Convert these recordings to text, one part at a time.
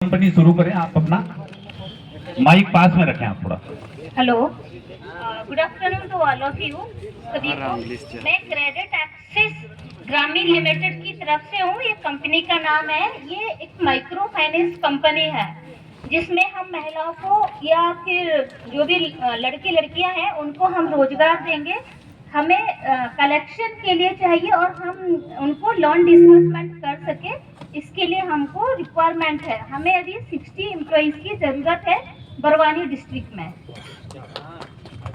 Company शुरू करें। आप अपना माइक पास में रखें आप थोड़ा। Hello, good afternoon to all of you सभी को। मैं क्रेडिट एक्सिस ग्रामीण लिमिटेड की तरफ से हूँ। ये कंपनी का नाम है, ये एक माइक्रो फाइनेंस कंपनी है जिसमें हम महिलाओं को या फिर जो भी लड़के लड़कियां हैं उनको हम रोजगार देंगे। हमें कलेक्शन के लिए चाहिए और हम उनको लोन डिस्बर्समेंट कर सके, इसके लिए हमको रिक्वायरमेंट है। हमें अभी 60 एम्प्लॉइज की जरूरत है बरवानी डिस्ट्रिक्ट में।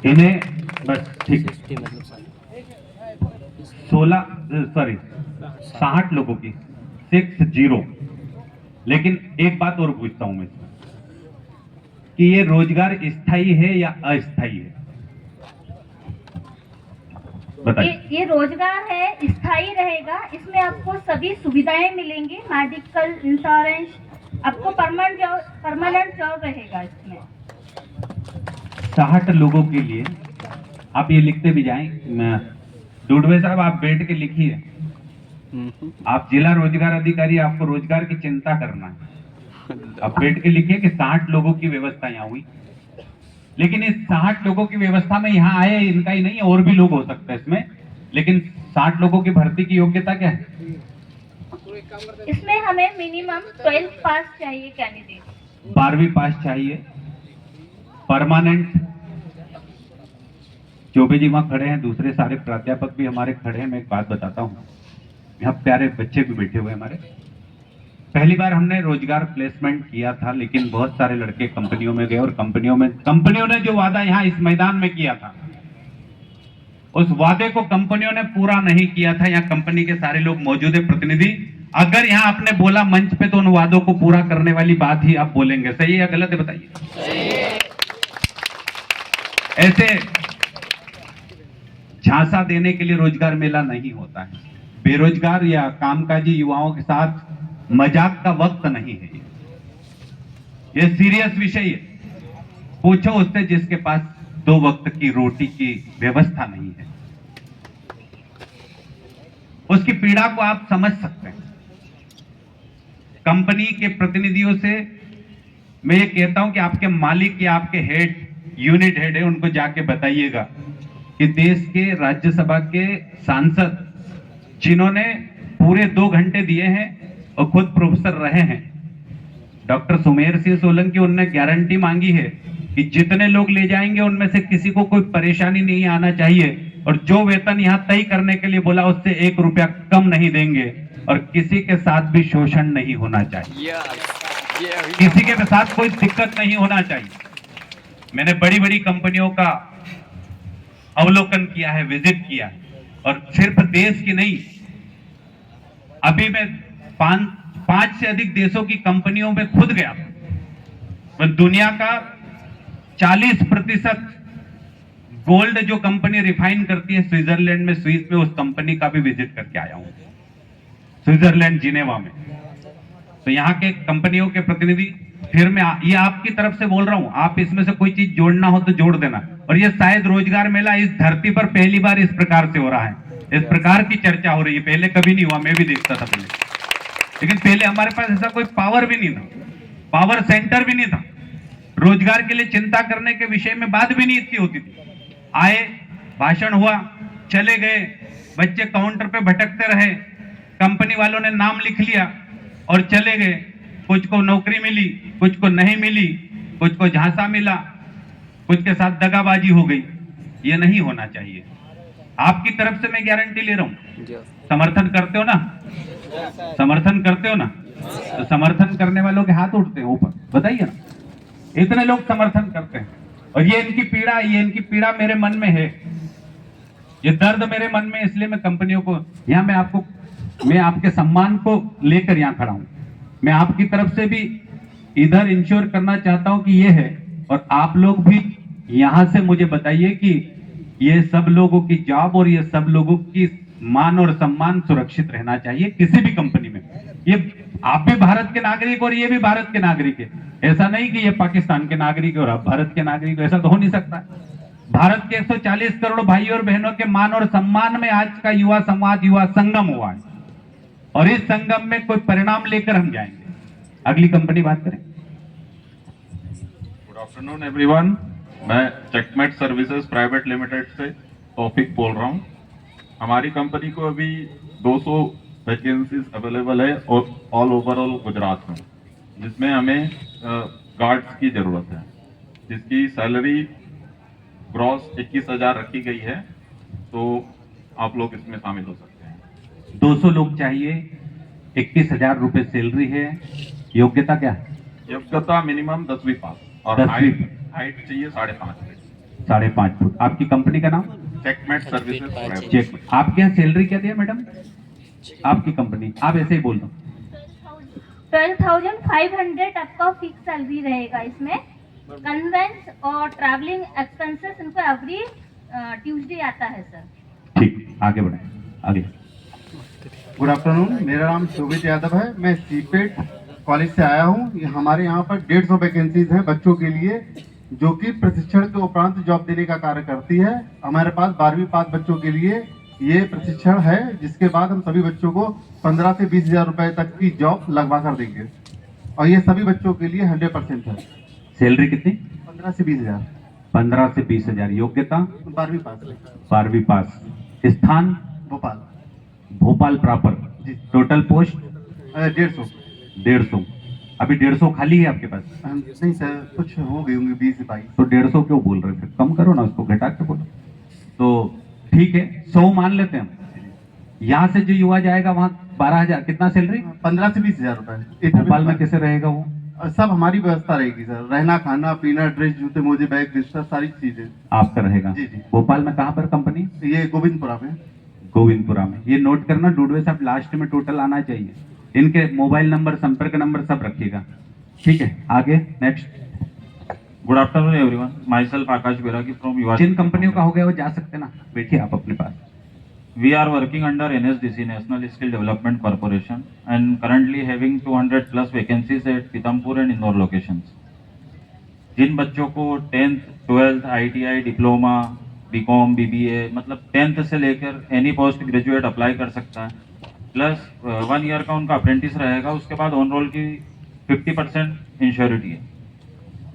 इन्हें बस ठीक 60 लोगों की 60। लेकिन एक बात और पूछता हूं मैं इसमें कि ये रोजगार स्थायी है या अस्थायी है? बताइए। ये रोजगार है, स्थायी रहेगा। इसमें आपको सभी सुविधाएं मिलेंगी, मेडिकल इंश्योरेंस, आपको परमानेंट जॉब रहेगा इसमें। 60 लोगों के लिए आप ये लिखते भी जाएं। डुडवे साहब, आप बैठ के लिखिए। आप जिला रोजगार अधिकारी, आपको रोजगार की चिंता करना है। आप बैठ के लिखिए कि 60 लोगों की व्यवस्था यहाँ हुई। लेकिन इस 60 लोगों की व्यवस्था में यहाँ आए इनका ही नहीं, और भी लोग हो सकते हैं इसमें। लेकिन 60 लोगों की भर्ती की योग्यता क्या है? इसमें हमें मिनिमम 12th पास चाहिए कैंडिडेट। 12वीं पास चाहिए। परमानेंट। चौबे जी वहां खड़े हैं, दूसरे सारे प्राध्यापक भी हमारे खड़े हैं। मैं एक बात बताता हूँ, यहाँ प्यारे बच्चे भी बैठे हुए हमारे। पहली बार हमने रोजगार प्लेसमेंट किया था, लेकिन बहुत सारे लड़के कंपनियों में गए और कंपनियों ने जो वादा यहाँ इस मैदान में किया था, उस वादे को कंपनियों ने पूरा नहीं किया था। यहाँ कंपनी के सारे लोग मौजूद है, प्रतिनिधि। अगर यहाँ आपने बोला मंच पे तो उन वादों को पूरा करने वाली बात ही आप बोलेंगे। सही है या गलत है, बताइए। ऐसे झांसा देने के लिए रोजगार मेला नहीं होता है। बेरोजगार या कामकाजी युवाओं के साथ मजाक का वक्त नहीं है। ये सीरियस विषय है। पूछो उससे जिसके पास 2 वक्त की रोटी की व्यवस्था नहीं है, उसकी पीड़ा को आप समझ सकते हैं। कंपनी के प्रतिनिधियों से मैं ये कहता हूं कि आपके मालिक या आपके हेड, यूनिट हेड है, उनको जाके बताइएगा कि देश के राज्यसभा के सांसद जिन्होंने पूरे 2 घंटे दिए हैं और खुद प्रोफेसर रहे हैं, डॉक्टर सुमेर सिंह सोलंकी, उनने गारंटी मांगी है कि जितने लोग ले जाएंगे उनमें से किसी को कोई परेशानी नहीं आना चाहिए, और जो वेतन यहां तय करने के लिए बोला उससे 1 रुपया कम नहीं देंगे, और किसी के साथ भी शोषण नहीं होना चाहिए। किसी के साथ कोई दिक्कत नहीं होना चाहिए। मैंने बड़ी बड़ी कंपनियों का अवलोकन किया है, विजिट किया है, और सिर्फ देश की नहीं, अभी मैं 5 से अधिक देशों की कंपनियों में खुद गया। मैं दुनिया का 40% गोल्ड जो कंपनी रिफाइन करती है स्विट्जरलैंड में, स्विस में, उस कंपनी का भी विजिट करके आया हूं, स्विट्जरलैंड जिनेवा में। तो यहाँ के कंपनियों के प्रतिनिधि, फिर मैं ये आपकी तरफ से बोल रहा हूं, आप इसमें से कोई चीज जोड़ना हो तो जोड़ देना। और ये शायद रोजगार मेला इस धरती पर पहली बार इस प्रकार से हो रहा है, इस प्रकार की चर्चा हो रही है। पहले कभी नहीं हुआ, मैं भी देखता था पहले, लेकिन पहले हमारे पास ऐसा कोई पावर भी नहीं था, पावर सेंटर भी नहीं था। रोजगार के लिए चिंता करने के विषय में बात भी नहीं इतनी होती थी। आए, भाषण हुआ, चले गए, बच्चे काउंटर पे भटकते रहे, कंपनी वालों ने नाम लिख लिया और चले गए। कुछ को नौकरी मिली, कुछ को नहीं मिली, कुछ को झांसा मिला, कुछ के साथ दगाबाजी हो गई। ये नहीं होना चाहिए। आपकी तरफ से मैं गारंटी ले रहा हूं। समर्थन करते हो ना? समर्थन करते हो ना? तो समर्थन करने वालों के हाथ उठते हैं ऊपर, बताइए ना। इतने लोग समर्थन करते हैं, और ये इनकी पीड़ा मेरे मन में है, ये दर्द मेरे मन में। इसलिए मैं कंपनियों को यहाँ, मैं आपके सम्मान को लेकर यहाँ खड़ा हूं। मैं आपकी तरफ से भी इधर इंश्योर करना चाहता हूं कि ये है, और आप लोग भी यहां से मुझे बताइए कि ये सब लोगों की जॉब और ये सब लोगों की मान और सम्मान सुरक्षित रहना चाहिए किसी भी कंपनी में। ये आप भी भारत के नागरिक और ये भी भारत के नागरिक है। ऐसा नहीं कि ये पाकिस्तान के नागरिक और आप भारत के नागरिक, ऐसा तो हो नहीं सकता। भारत के 140 करोड़ भाई और बहनों के मान और सम्मान में आज का युवा समाज, युवा संगम हुआ है, और इस संगम में कोई परिणाम लेकर हम जाएंगे। अगली कंपनी बात करें। Good afternoon everyone. मैं चेकमेट सर्विसेज प्राइवेट लिमिटेड से तौफिक बोल रहा हूँ। हमारी कंपनी को अभी 200 वैकेंसीज अवेलेबल है और ऑल ओवरऑल गुजरात में, जिसमें हमें गार्ड्स की ज़रूरत है, जिसकी सैलरी ग्रॉस 21,000 रखी गई है। तो आप लोग इसमें शामिल हो सकते हैं। 200 लोग चाहिए, 21,000 रुपए सैलरी है। योग्यता क्या है? योग्यता मिनिमम 10वीं पास और 10वीं हाइट चाहिए 5.5 फीट। 5.5 फुट। आपकी कंपनी का नाम? Checkmate services private. चेक। आपके यहाँ सैलरी क्या दिया मैडम? आपकी कंपनी, आप ऐसे ही बोल दो। 12,500 आपका फिक्स सैलरी रहेगा। इसमें कन्वेंस और ट्रैवलिंग एक्सपेंसेस इनको एवरी ट्यूसडे आता है सर। ठीक, आगे बढ़े, आगे। गुड आफ्टरनून, मेरा नाम शोभित यादव है। मैं सीपेट कॉलेज से आया हूँ। हमारे यहाँ पर 150 वैकेंसीज हैं बच्चों के लिए, जो कि प्रशिक्षण के उपरांत जॉब देने का कार्य करती है। हमारे पास 12वीं पास बच्चों के लिए ये प्रशिक्षण है, जिसके बाद हम सभी बच्चों को 15 से 20,000 रुपए तक की जॉब लगवा कर देंगे, और ये सभी बच्चों के लिए 100% है। सैलरी कितनी? 15 से 20,000। 15 से 20,000। योग्यता? 12वीं पास है। 12वीं पास। स्थान? भोपाल। भोपाल प्रॉपर। जी। Total post? 150। 150। अभी 150 खाली है आपके पास? नहीं सर, कुछ हो गई होंगी 20 से 22। तो 150 क्यों बोल रहे थे? कम करो ना, उसको घटा के बोलो। तो ठीक है, 100 मान लेते हैं हम। यहाँ से जो युवा जाएगा वहाँ 12,000। कितना सैलरी? 15 से 20,000 रुपए। भोपाल में कैसे रहेगा वो? सब हमारी व्यवस्था रहेगी सर, रहना खाना पीना, ड्रेस, जूते मोजे, बैग, बिस्तर, सारी चीजें आपका रहेगा? जी, जी। भोपाल में कहाँ पर कंपनी? ये गोविंदपुरा में। गोविंदपुरा में। ये नोट करना, डूडवे साहब लास्ट में टोटल आना चाहिए। इनके मोबाइल नंबर, संपर्क नंबर सब रखिएगा। ठीक है, आगे next. Good afternoon everyone, my self Akash Beragi from युवा। जिन कंपनियों का हो गया वो जा सकते ना, बैठिए आप अपने पास। We are working under NSDC, National Skill Development Corporation, and currently having 200 plus vacancies at Pithampur and Indore locations. जिन बच्चों को 10th, 12th, ITI, diploma, BCom, BBA, मतलब 10th से लेकर एनी पोस्ट ग्रेजुएट अप्लाई कर सकता है। प्लस 1 ईयर का उनका अप्रेंटिस रहेगा। उसके बाद ऑन रोल की 50% इंश्योरिटी है।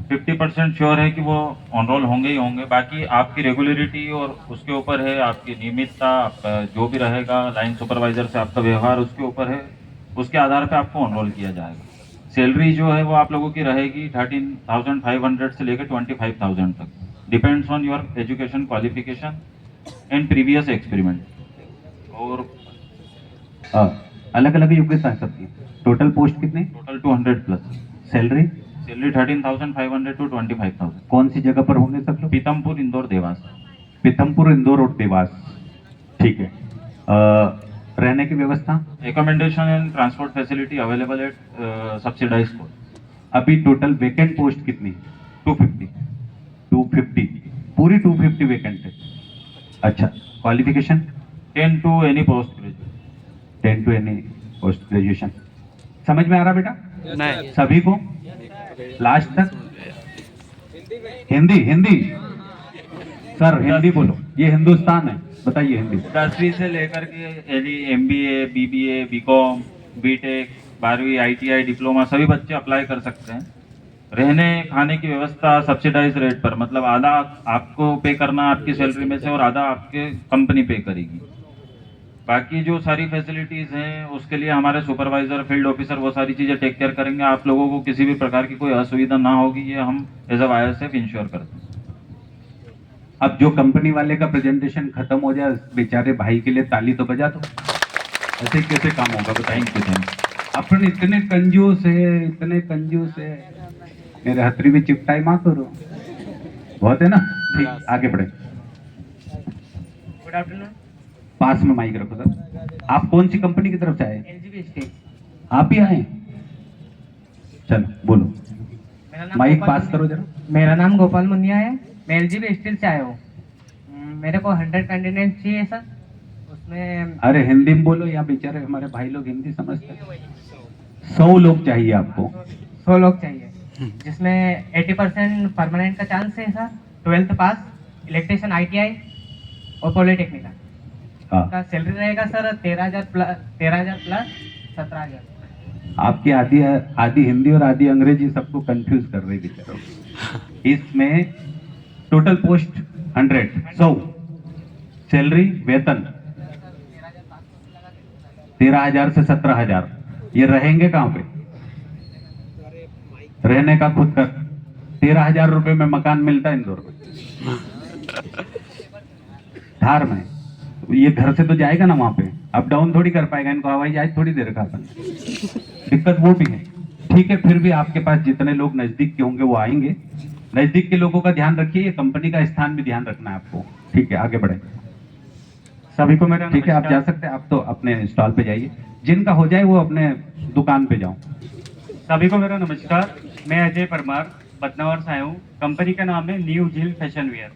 50% श्योर है कि वो ऑन रोल होंगे ही होंगे। बाकी आपकी रेगुलरिटी और उसके ऊपर है, आपकी नियमितता, आपका जो भी रहेगा, लाइन सुपरवाइजर से आपका व्यवहार उसके ऊपर है। उसके आधार पे आपको ऑन रोल किया जाएगा। सैलरी जो है वो आप लोगों की रहेगी 13,500 से लेकर 25,000 तक, depends on your education qualification and previous experiment. और अलग अलग योग्यता है सबकी। टोटल पोस्ट कितने? Total 200 plus. Salary? Salary 13,500 to 25,000। कौन सी जगह पर होंगे सब लोग? पीतमपुर, इंदौर, देवास। पीथमपुर, इंदौर और देवास। ठीक है। रहने की व्यवस्था? Accommodation and transport facility available at subsidized cost. अभी टोटल वैकेंट पोस्ट कितनी? 250. 250। पूरी 250 वैकेंट है। अच्छा, qualification? 10 to any post graduate. 10 to any post graduation. समझ में आ रहा बेटा? नहीं। सभी को लास्ट तक? हिंदी हिंदी सर, हिंदी बोलो। ये हिंदुस्तान है, बताइए हिंदी। 10वीं से लेकर के MBA, BBA, BCom, BTech, 12वीं ITI, डिप्लोमा सभी बच्चे अप्लाई कर सकते हैं। रहने खाने की व्यवस्था सब्सिडाइज रेट पर, मतलब आधा आपको पे करना आपकी सैलरी में से और आधा आपके कंपनी पे करेगी। बाकी जो सारी फैसिलिटीज़ हैं उसके लिए हमारे सुपरवाइजर, फील्ड ऑफिसर वो सारी चीज़ें टेक केयर करेंगे। आप लोगों को किसी भी प्रकार की कोई असुविधा ना होगी, ये हम एज अ ISF इंश्योर करते हैं। अब जो कंपनी वाले का प्रेजेंटेशन खत्म हो जाए, बेचारे भाई के लिए ताली तो बजा दो। ऐसे कैसे काम होगा बताएंगे? अपन इतने कंजूस है, इतने कंजूस है। मेरे हथरी भी चिपटाई माँ करो, बहुत है ना। ठीक, आगे बढ़े। Good afternoon. पास में माइक रखो सर। आप कौन सी कंपनी की तरफ से आए? LGB state. आप ही आए? चलो बोलो, मेरा नाम माइक गोपाल पास करो जरा। मेरा नाम गोपाल मुनिया है। मैं LGB स्टील से आया हूँ। मेरे को 100 कैंडिडेट चाहिए सर। उसमें अरे हिंदी में बोलो, यहाँ बेचारे हमारे भाई लोग हिंदी समझते हैं। 100 लोग चाहिए आपको? 100 लोग चाहिए, जिसमें 80% परमानेंट का चांस है सर। 12th पास, इलेक्ट्रिशियन, ITI और पॉलिटेक्निक हाँ। का सैलरी रहेगा सर 13,000 प्लस 17,000। आपकी आधी आधी हिंदी और आधी अंग्रेजी सबको कंफ्यूज कर रही बेचारों। इसमें टोटल पोस्ट 100 सैलरी वेतन 13,000 से 17,000। ये रहेंगे कहाँ पे? रहने का खुद का 13,000 रुपए में मकान मिलता है इंदौर में, धार में। ये घर से तो जाएगा ना वहां पे, अप डाउन थोड़ी कर पाएगा, इनको हवाई जहाज थोड़ी दे रखा अपन। दिक्कत वो भी है। ठीक है, फिर भी आपके पास जितने लोग नजदीक के होंगे वो आएंगे। नजदीक के लोगों का ध्यान रखिए, ये कंपनी का स्थान भी ध्यान रखना है आपको। ठीक है, आगे बढ़े। सभी को मेरा ठीक है, आप जा सकते हैं, आप तो अपने स्टॉल पे जाइए, जिनका हो जाए वो अपने दुकान पे जाओ। सभी को मेरा नमस्कार। मैं अजय परमार बदनावर से आया हूँ। कंपनी का नाम है न्यू झील फैशन वेयर।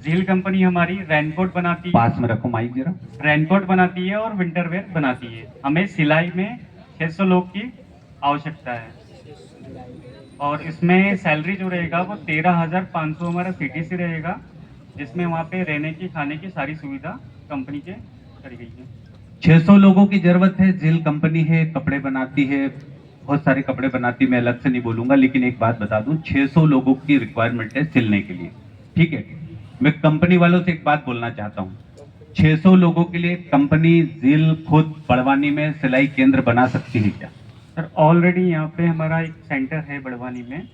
झील कंपनी हमारी रेनकोट बनाती है, पास में रखो माइक जरा। रेनकोट बनाती है और विंटर वेयर बनाती है। हमें सिलाई में 600 लोग की आवश्यकता है और इसमें सैलरी जो रहेगा वो 13,500 हमारा CTC रहेगा, जिसमें वहाँ पे रहने की खाने की सारी सुविधा कंपनी के करी गई है। 600 लोगों की जरूरत है। झील कंपनी है, कपड़े बनाती है, बहुत सारे कपड़े बनाती है, मैं अलग से नहीं बोलूंगा, लेकिन एक बात बता दूं, 600 लोगों की रिक्वायरमेंट है सिलने के लिए। ठीक है, मैं कंपनी वालों से एक बात बोलना चाहता हूं, 600 लोगों के लिए कंपनी झील खुद बड़वानी में सिलाई केंद्र बना सकती है क्या? सर ऑलरेडी यहाँ पे हमारा एक सेंटर है बड़वानी में,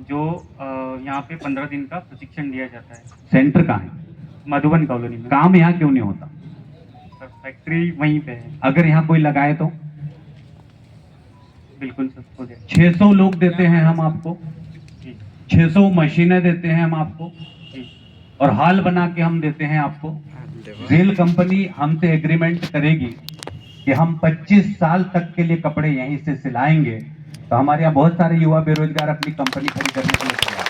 जो यहाँ पे 15 दिन का प्रशिक्षण दिया जाता है। सेंटर कहाँ है? मधुबन कॉलोनी में। काम यहाँ क्यों नहीं होता? सर फैक्ट्री वहीं पे है। अगर यहाँ कोई लगाए तो? बिल्कुल सर, हो जाए। 600 लोग देते हैं हम आपको, जी 600 मशीनें देते हैं हम आपको, जी। और हाल बना के हम देते हैं आपको। झील कंपनी हमसे एग्रीमेंट करेगी कि हम 25 साल तक के लिए कपड़े यहीं से सिलाएंगे, तो हमारे यहाँ बहुत सारे युवा बेरोजगार अपनी कंपनी खड़ी करने के लिए तैयार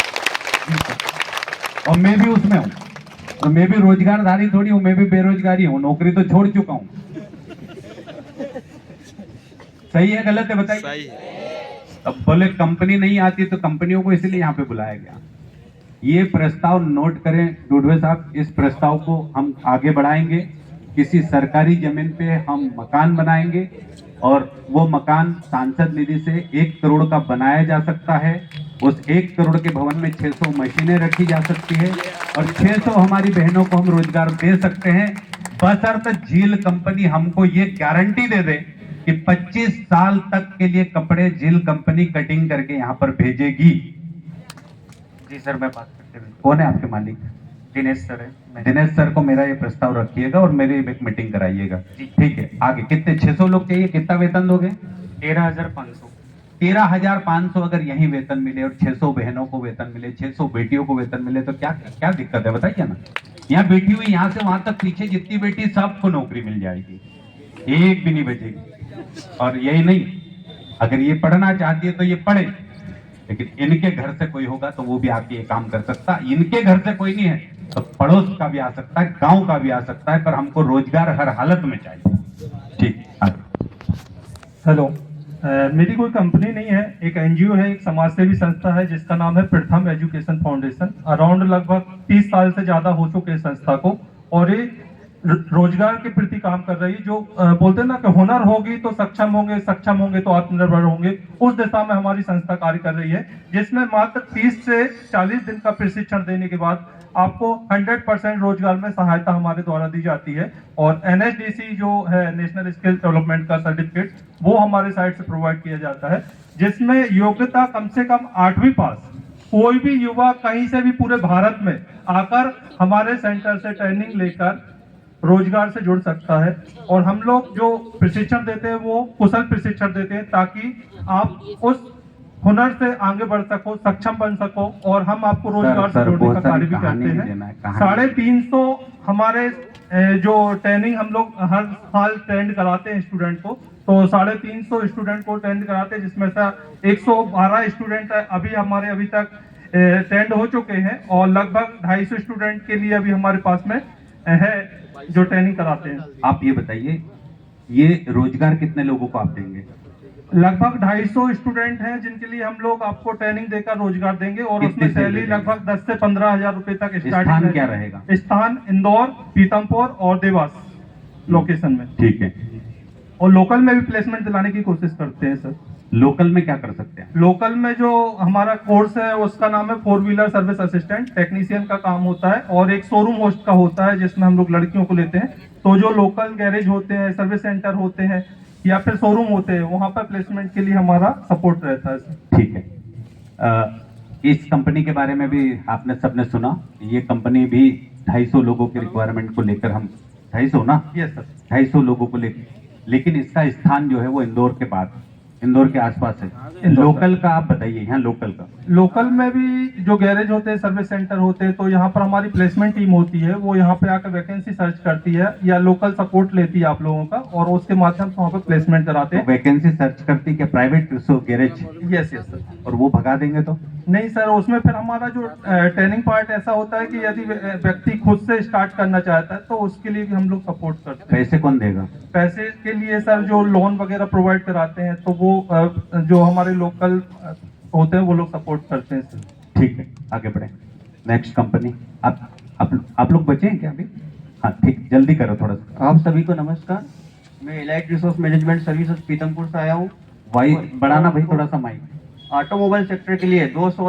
हैं। और मैं भी उसमें हूँ, तो मैं भी रोजगारधारी थोड़ी हूँ, मैं भी बेरोजगारी हूँ, नौकरी तो छोड़ चुका हूँ। सही है गलत है बताइए? सही है। अब बोले कंपनी नहीं आती, तो कंपनियों को इसलिए यहाँ पे बुलाया गया। ये प्रस्ताव नोट करें डुडवे साहब, इस प्रस्ताव को हम आगे बढ़ाएंगे। किसी सरकारी जमीन पे हम मकान बनाएंगे और वो मकान सांसद निधि से 1 करोड़ का बनाया जा सकता है। उस 1 करोड़ के भवन में 600 मशीनें रखी जा सकती है और 600 हमारी बहनों को हम रोजगार दे सकते हैं, बशर्ते झील कंपनी हमको ये गारंटी दे दे कि 25 साल तक के लिए कपड़े झील कंपनी कटिंग करके यहाँ पर भेजेगी। जी सर, मैं बात करते हुए। कौन है आपके मालिक? दिनेश सर है। दिनेश सर को मेरा ये प्रस्ताव रखिएगा और मेरी एक मीटिंग कराइएगा। ठीक है, आगे कितने 600 लोग चाहिए, कितना वेतन दोगे? 13,500। 13,500 अगर यही वेतन मिले और 600 बहनों को वेतन मिले, 600 बेटियों को वेतन मिले, तो क्या क्या दिक्कत है बताइए ना। यहाँ बैठी हुई यहाँ से वहां तक पीछे जितनी बेटी सबको नौकरी मिल जाएगी, एक भी नहीं बचेगी। और यही नहीं, अगर ये पढ़ना चाहती है तो ये पढ़े, लेकिन इनके घर से कोई होगा तो वो भी आके ये काम कर सकता। इनके घर से कोई नहीं है तो पड़ोस का भी आ सकता है, गांव का भी आ सकता है, पर हमको रोजगार हर हालत में चाहिए। ठीक, आगे। हेलो, मेरी कोई कंपनी नहीं है, एक NGO है, एक समाजसेवी संस्था है जिसका नाम है प्रथम एजुकेशन फाउंडेशन। अराउंड लगभग 30 साल से ज्यादा हो चुके हैं संस्था को, और ये रोजगार के प्रति काम कर रही है। जो बोलते हैं ना कि हुनर होगी तो सक्षम होंगे तो आत्मनिर्भर होंगे, उस दिशा में हमारी संस्था कार्य कर रही है, जिसमें मात्र 30 से 40 दिन का प्रशिक्षण देने के बाद आपको 100% रोजगार में सहायता हमारे द्वारा दी जाती है। और NSDC जो है, नेशनल स्किल डेवलपमेंट का सर्टिफिकेट, वो हमारे साइड से प्रोवाइड किया जाता है, जिसमें योग्यता कम से कम 8वीं पास। कोई भी युवा कहीं से भी पूरे भारत में आकर हमारे सेंटर से ट्रेनिंग लेकर रोजगार से जुड़ सकता है। और हम लोग जो प्रशिक्षण देते हैं वो कुशल प्रशिक्षण देते हैं, ताकि आप उस हुनर से आगे बढ़ सको, सक्षम बन सको, और हम आपको रोजगार से जोड़ने का कार्य भी करते हैं। 350 हमारे जो ट्रेनिंग हम लोग हर साल ट्रेंड कराते हैं स्टूडेंट को, तो 350 स्टूडेंट को ट्रेंड कराते हैं, जिसमें से 112 स्टूडेंट अभी तक ट्रेंड हो चुके हैं, और लगभग 250 स्टूडेंट के लिए अभी हमारे पास में है जो ट्रेनिंग कराते हैं। आप ये बताइए, ये रोजगार कितने लोगों को आप देंगे? लगभग 250 स्टूडेंट हैं जिनके लिए हम लोग आपको ट्रेनिंग देकर रोजगार देंगे, और उसमें सैलरी लगभग 10 से 15,000 रुपए तक स्टार्टिंग। स्थान क्या रहेगा? स्थान इंदौर, पीतमपुर और देवास लोकेशन में। ठीक है। और लोकल में भी प्लेसमेंट दिलाने की कोशिश करते हैं सर। लोकल में क्या कर सकते हैं? लोकल में जो हमारा कोर्स है उसका नाम है 4 व्हीलर सर्विस असिस्टेंट, टेक्नीशियन का काम होता है, और एक शोरूम होस्ट का होता है जिसमें हम लोग लड़कियों को लेते हैं। तो जो लोकल गैरेज होते हैं, सर्विस सेंटर होते हैं या फिर शोरूम होते हैं, वहाँ पर प्लेसमेंट के लिए हमारा सपोर्ट रहता है सर। ठीक है। इस कंपनी के बारे में भी आपने सबने सुना। ये कंपनी भी 250 लोगों के रिक्वायरमेंट को लेकर, हम 250 ना, यस सर। 250 लोगों को लेकर, लेकिन इसका स्थान जो है वो इंदौर के पास, इंदौर के आसपास है। इंदौर लोकल का आप बताइए, यहाँ लोकल का। लोकल में भी जो गैरेज होते हैं, सर्विस सेंटर होते हैं, तो यहाँ पर हमारी प्लेसमेंट टीम होती है, वो यहाँ पे आकर वैकेंसी सर्च करती है या लोकल सपोर्ट लेती है आप लोगों का, और उसके माध्यम से वहाँ पे प्लेसमेंट कराते हैं। वैकेंसी सर्च करती क्या private garage? Yes yes sir. और वो भगा देंगे तो? नहीं सर, उसमें फिर हमारा जो ट्रेनिंग पार्ट ऐसा होता है कि यदि व्यक्ति खुद से स्टार्ट करना चाहता है तो उसके लिए भी हम लोग सपोर्ट करते हैं। पैसे कौन देगा? पैसे के लिए सर जो लोन वगैरह प्रोवाइड कराते हैं, तो वो जो हमारे लोकल होते हैं वो लोग सपोर्ट करते हैं सर। ठीक है, आगे बढ़े। Next company. आप लोग बचे हैं क्या अभी? हाँ ठीक, जल्दी करो थोड़ा सा। आप सभी को नमस्कार। मैं elite resource Management Services Pithampur से आया हूँ। भाई बढ़ाना भाई थोड़ा सा माइक। ऑटोमोबाइल सेक्टर के लिए 200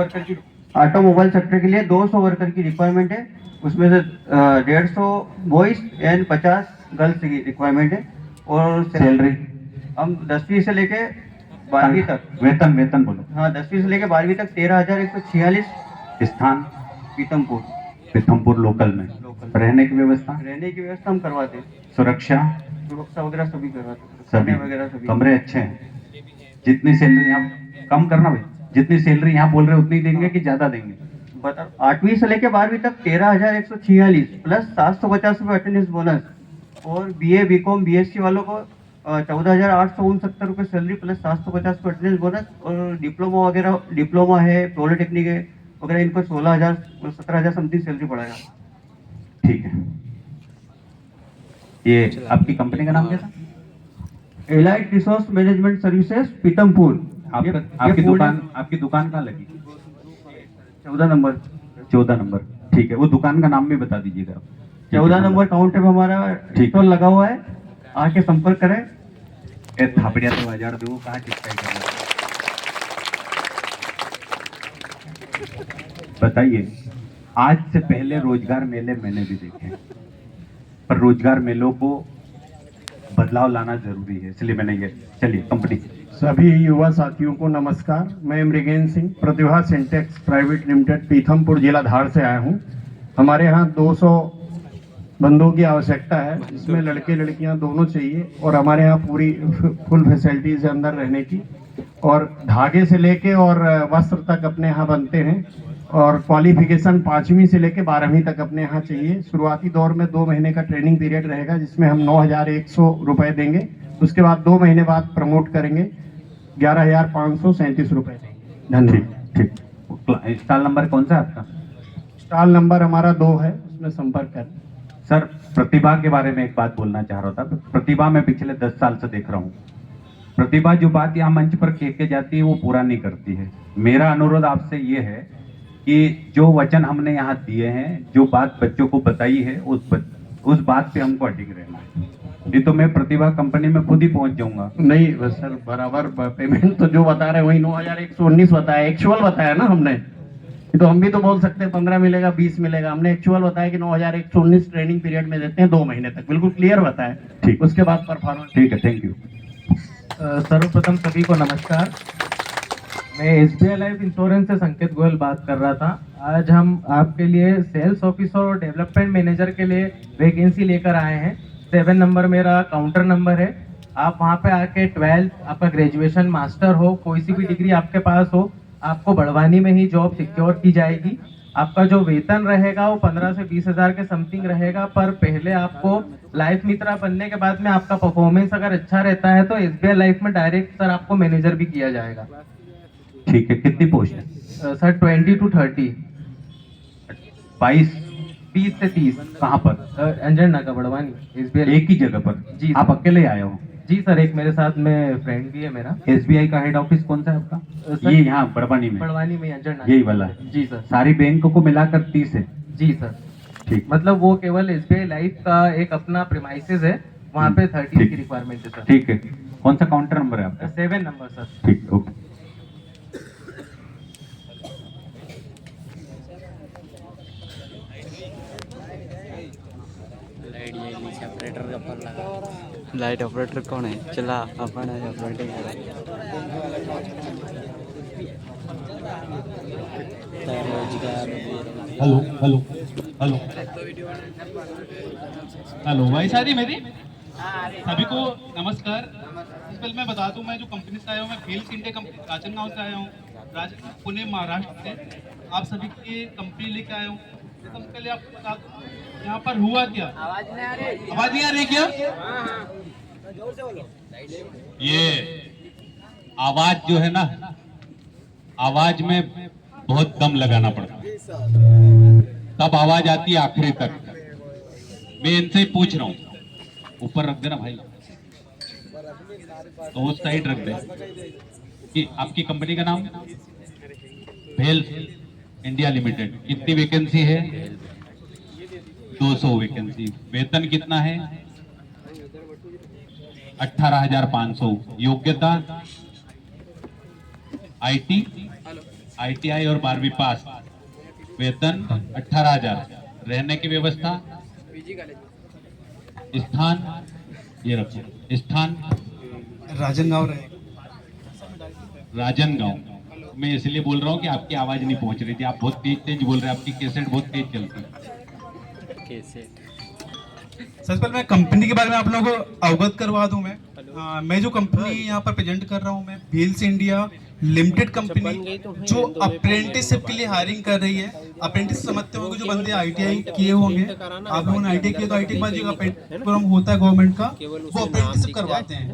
वर्कर की रिक्वायरमेंट है। उसमें से 150 बॉयज एंड 50 गर्ल्स की रिक्वायरमेंट है। और सैलरी हम 10वीं से लेके 12वीं तक, वेतन बोलो। हाँ 10वीं से लेके 12वीं तक 13,146। स्थान पीतमपुर लोकल में। लोकल। रहने की व्यवस्था हम करवाते हैं। सुरक्षा वगैरह सभी करवाते हैं। सभी खाने वगैरह सभी। कमरे अच्छे हैं। जितनी सैलरी यहाँ कम करना भाई, जितनी सैलरी यहाँ बोल रहे हैं उतनी देंगे कि ज्यादा देंगे? बता 8वीं से लेके 12वीं तक 13,146 प्लस 750 रुपये अटेंडेंस बोनस। और BA BCom BSc वालों को 14,869 रुपये सैलरी प्लस 750 रुपये अटेंडेंस बोनस। और डिप्लोमा है, पॉलिटेक्निक है वगैरह, इनको 16,000 17,000 समथिंग सैलरी पड़ेगा। ठीक है। ये आपकी कंपनी का नाम क्या था? Elite Resource Management Services Pitampura. आपकी दुकान कहाँ लगी? 14 नंबर। 14 नंबर, ठीक है। वो दुकान का नाम भी बता दीजिएगा। 14 नंबर काउंटर पे हमारा स्टॉल लगा हुआ है, आके संपर्क करें। ए थापड़िया तो हजार दो, कहाँ चिपकाई करना? बताइए, आज से पहले रोजगार मेले मैंने भी देखे हैं, पर रोजगार मेलों को बदलाव लाना जरूरी है, इसलिए मैंने ये। चलिए कंपनी। सभी युवा साथियों को नमस्कार। मैं मृगेंद्र सिंह, प्रतिभा सिंटेक्स प्राइवेट लिमिटेड पीथमपुर जिला धार से आया हूं। हमारे यहाँ 200 बंदों की आवश्यकता है, जिसमें लड़के लड़कियां दोनों चाहिए। और हमारे यहाँ पूरी फुल फैसिलिटीज है अंदर रहने की, और धागे से लेके और वस्त्र तक अपने यहाँ बनते हैं। और क्वालिफिकेशन 5वीं से लेके 12वीं तक अपने यहाँ चाहिए। शुरुआती दौर में 2 महीने का ट्रेनिंग पीरियड रहेगा, जिसमें हम 9,100 रुपये देंगे। उसके बाद 2 महीने बाद प्रमोट करेंगे, 11,537 रुपये देंगे। धन्यवाद। ठीक। स्टॉल नंबर कौन सा है आपका? स्टॉल नंबर हमारा 2 है, उसमें संपर्क करें। सर, प्रतिभा के बारे में एक बात बोलना चाह रहा था। प्रतिभा मैं पिछले 10 साल से देख रहा हूँ। प्रतिभा जो बात यहाँ मंच पर कह के जाती है वो पूरा नहीं करती है। मेरा अनुरोध आपसे ये है कि जो वचन हमने यहाँ दिए हैं, जो बात बच्चों को बताई है, उस बात पे हमको अडिग रहना है। नहीं तो मैं प्रतिभा कंपनी में खुद ही पहुंच जाऊंगा। नहीं बस सर, बराबर पेमेंट तो जो बता रहे हैं वही 9,119 बताया, एक्चुअल बताया ना हमने। तो हम भी तो बोल सकते हैं 15 मिलेगा 20 मिलेगा, हमने एक्चुअल बताया कि 9,119 ट्रेनिंग पीरियड में देते हैं 2 महीने तक, बिल्कुल क्लियर बताया। ठीक, उसके बाद परफॉर्मेंस। ठीक है, थैंक यू। सर्वप्रथम सभी को नमस्कार। मैं SBI लाइफ इंश्योरेंस से संकेत गोयल बात कर रहा था। आज हम आपके लिए सेल्स ऑफिसर और डेवलपमेंट मैनेजर के लिए वैकेंसी लेकर आए हैं। 7 नंबर मेरा काउंटर नंबर है। आप वहाँ पे आके 12th, आपका ग्रेजुएशन, मास्टर हो, कोई सी भी डिग्री आपके पास हो, आपको बड़वानी में ही जॉब सिक्योर की जाएगी। आपका जो वेतन रहेगा वो 15 से 20 हज़ार के समथिंग रहेगा। पर पहले आपको लाइफ मित्रा बनने के बाद में आपका परफॉर्मेंस अगर अच्छा रहता है तो SBI लाइफ में डायरेक्ट सर आपको मैनेजर भी किया जाएगा। ठीक है, कितनी पोस्ट है? Sir 20 to 30। 20 से 30। कहाँ पर? अंजन नाका बड़वानी, SBI। एक ही जगह पर? जी आप अकेले आए हो? जी सर, एक मेरे साथ में फ्रेंड भी है मेरा। SBI का हेड ऑफिस कौन सा है आपका? सर, ये यहाँ बड़वानी में? बड़वानी में अंजन नाका। यही वाला है? जी सर। सारी बैंकों को मिलाकर 30 है? जी सर। ठीक, मतलब वो केवल SBI लाइफ का एक अपना प्रेमाइसेस है, वहाँ पे 30 की रिक्वायरमेंट है सर। ठीक है। कौन सा काउंटर नंबर है आपका? 7 नंबर सर। ठीक, ओके। लाइट ऑपरेटर कौन है? चला अपन है operating hello hello hello hello, voice आ रही मेरी? सभी को नमस्कार। पहले मैं बता दूं, मैं जो कंपनी से आया हूँ, मैं व्हील्स इंडिया कंपनी राजनगांव से आया हूँ, पुणे महाराष्ट्र से। आप सभी की कंपनी लेके आया हूँ। सबसे पहले आपको बता दूं यहाँ पर हुआ क्या। आवाज नहीं आ रही क्या? ये आवाज जो है ना, आवाज में बहुत दम लगाना पड़ता है, तब आवाज आती है आखिरी तक। मैं इनसे ही पूछ रहा हूँ, ऊपर रख देना भाई, तो उस साइड रख दे। कि आपकी कंपनी का नाम व्हील्स इंडिया लिमिटेड, कितनी वैकेंसी है? 200 वैकेंसी। वेतन कितना है? 18,500। योग्यता ITI और 12वीं पास। वेतन 18,000। रहने की व्यवस्था? स्थान ये रखो, स्थान राजनगांव रहे। राजनगांव। मैं इसलिए बोल रहा हूँ कि आपकी आवाज नहीं पहुंच रही थी, आप बहुत तेज तेज बोल रहे हैं, आपकी कैसेट बहुत तेज चलती है। सबसे पहले मैं कंपनी के बारे में आप लोगों को अवगत करवा दूं। मैं जो कंपनी यहाँ पर प्रेजेंट कर रहा हूँ, मैं व्हील्स इंडिया लिमिटेड कंपनी, जो अप्रेंटिसशिप के लिए हायरिंग कर रही है। अप्रेंटिस समझते होंगे जो बंदे ITI किए होंगे, आप लोगों ने ITI किया तो ITI के बाद जो प्रोग्राम होता है गवर्नमेंट का, वो अप्रेंटिसशिप करवाते हैं।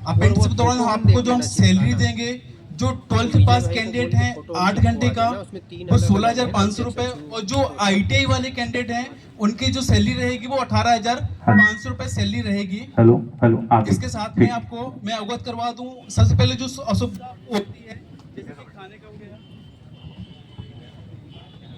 अप्रेंटिसशिप के दौरान आपको जो हम सैलरी देंगे, जो 12th पास कैंडिडेट हैं 8 घंटे का वो 16,500 रुपए, और जो ITI वाले कैंडिडेट हैं उनकी जो सैलरी रहेगी वो 18,500 रुपए सैलरी रहेगी। हेलो हेलो, इसके साथ में आपको मैं अवगत करवा दूं, सबसे पहले जो असुविधा होती है, जैसे कि खाने का हो गया,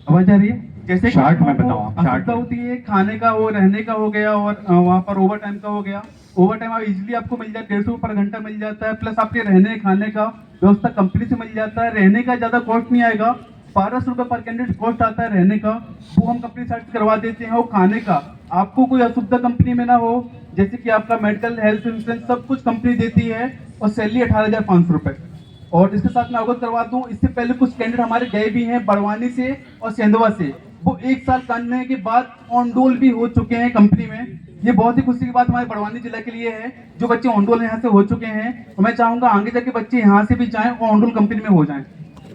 आवाज आ रही है? जैसे शार्ट में बताओ आप, शार्ट असुविधा होती है खाने का, वो रहने का हो गया, और वहाँ पर ओवर टाइम का हो गया। ओवर टाइम आप इजीली आपको मिल जाए, 150 पर घंटा मिल जाता है, प्लस आपके रहने खाने का व्यवस्था कंपनी से मिल जाता है। रहने का ज्यादा कॉस्ट नहीं आएगा, 1200 रुपये पर कैंडिडेट कॉस्ट आता है रहने का, वो हम कंपनी साइड से करवा देते हैं। और खाने का आपको कोई असुविधा कंपनी में ना हो, जैसे कि आपका मेडिकल हेल्थ इंश्योरेंस सब कुछ कंपनी देती है, और सैलरी 18,500 रुपये। और इसके साथ मैं अवगत करवा दूं, इससे पहले कुछ कैंडिडेट हमारे गए भी हैं बड़वानी से और सेंधवा से, वो 1 साल करने के बाद ऑन रोल भी हो चुके हैं कंपनी में। ये बहुत ही खुशी की बात हमारे बड़वानी जिला के लिए है, जो बच्चे ऑन रोल यहाँ से हो चुके हैं। और मैं चाहूंगा आगे जाके बच्चे यहाँ से भी जाएं और ऑन रोल कंपनी में हो जाएं।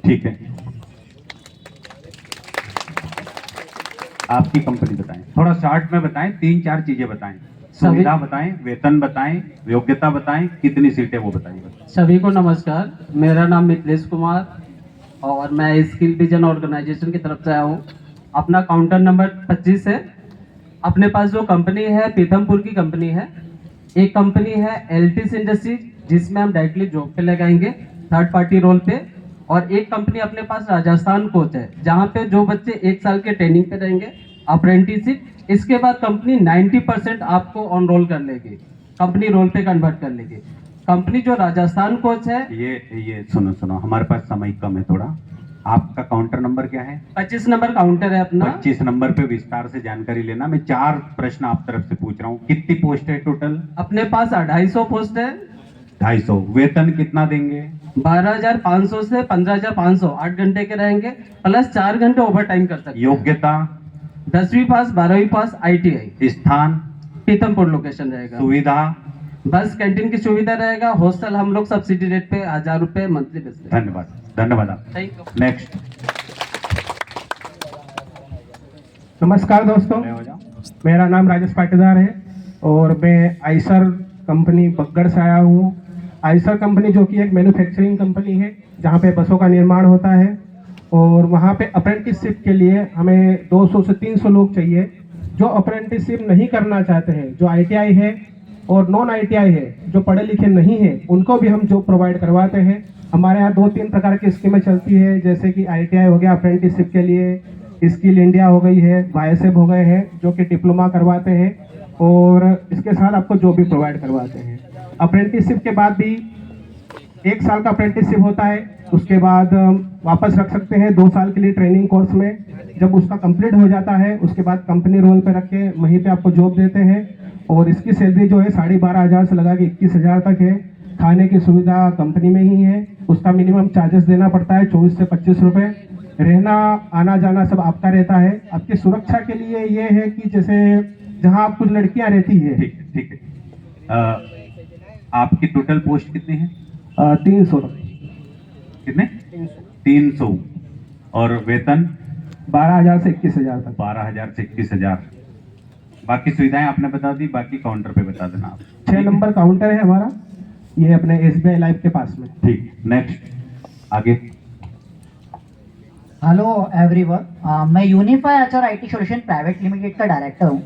ठीक है, आपकी कंपनी बताएं, थोड़ा शॉर्ट में बताएं, 3-4 चीजें बताएं। सुविधा बताएं, वेतन बताएं, योग्यता बताएं, कितनी सीटें वो बताइए। सभी को नमस्कार, मेरा नाम मिथिलेश कुमार और मैं स्किल विजन ऑर्गेनाइजेशन की तरफ से आया हूँ। अपना काउंटर नंबर 25 है। अपने पास जो कंपनी है पीथमपुर की कंपनी है। एक कंपनी है LTC इंडस्ट्रीज, जिसमें हम डायरेक्टली जॉब पे लगाएंगे 3rd पार्टी रोल पे। और एक कंपनी अपने पास राजस्थान कोच है, जहाँ पे जो बच्चे 1 साल के ट्रेनिंग पे रहेंगे अप्रेंटिसशिप। इसके बाद कंपनी 90% आपको ऑन रोल कर लेगी, कंपनी रोल पे कन्वर्ट कर लेगी। कंपनी जो राजस्थान कोच है, ये सुनो, हमारे पास समय कम है थोड़ा। आपका काउंटर नंबर क्या है? 25 नंबर काउंटर है अपना। 25 नंबर पे विस्तार से जानकारी लेना। मैं 4 प्रश्न आप तरफ से पूछ रहा हूँ। कितनी पोस्ट है टोटल? अपने पास 250 पोस्ट है। 250। वेतन कितना देंगे? 12,500 से 15,500। 8 घंटे के रहेंगे, प्लस 4 घंटे ओवर टाइम कर सकते हैं। योग्यता? 10वीं पास, 12वीं पास, ITI। स्थान? पीथमपुर लोकेशन रहेगा। सुविधा? बस कैंटीन की सुविधा रहेगा। हॉस्टल हम लोग सब्सिडी रेट पे 1,000 रुपए मंथली बेचते हैं। धन्यवाद आप। Thank you. नेक्स्ट। नमस्कार दोस्तों, मेरा नाम राजेश पाटीदार है और मैं आइसर कंपनी बग्गड़ से आया हूँ। आइसर कंपनी जो कि एक मैन्युफैक्चरिंग कंपनी है, जहाँ पे बसों का निर्माण होता है। और वहाँ पे अप्रेंटिसशिप के लिए हमें 200 से 300 लोग चाहिए, जो अप्रेंटिसशिप नहीं करना चाहते हैं, जो ITI है और नॉन ITI है, जो पढ़े लिखे नहीं हैं, उनको भी हम जॉब प्रोवाइड करवाते हैं। हमारे यहाँ 2-3 प्रकार की स्कीमें चलती है, जैसे कि ITI हो गया अप्रेंटिसशिप के लिए, स्किल इंडिया हो गई है, YSF हो गए हैं, जो कि डिप्लोमा करवाते हैं और इसके साथ आपको जॉब भी प्रोवाइड करवाते हैं। अप्रेंटिसशिप के बाद भी 1 साल का अप्रेंटिसशिप होता है, उसके बाद वापस रख सकते हैं 2 साल के लिए ट्रेनिंग कोर्स में। जब उसका कंप्लीट हो जाता है उसके बाद कंपनी रोल पे रख के वहीं पे आपको जॉब देते हैं और इसकी सैलरी जो है 12,500 से लगा के 21,000 तक है। खाने की सुविधा कंपनी में ही है, उसका मिनिमम चार्जेस देना पड़ता है 24 से 25 रुपये। रहना आना जाना सब आपका रहता है। आपकी सुरक्षा के लिए ये है कि जैसे जहाँ आप कुछ लड़कियाँ रहती है। ठीक है। आपकी टोटल पोस्ट कितनी है? 300 रुपये। कितने? 300। और वेतन 12,000 से 21,000 तक। 12,000 से 21,000। बाकी सुविधाएं आपने बता दी, बाकी काउंटर पे बता देना आप। 6 नंबर काउंटर है हमारा, ये अपने SBI लाइफ के पास में। ठीक, नेक्स्ट आगे। हेलो एवरीवन, मैं unify HR IT solution private limited का डायरेक्टर हूँ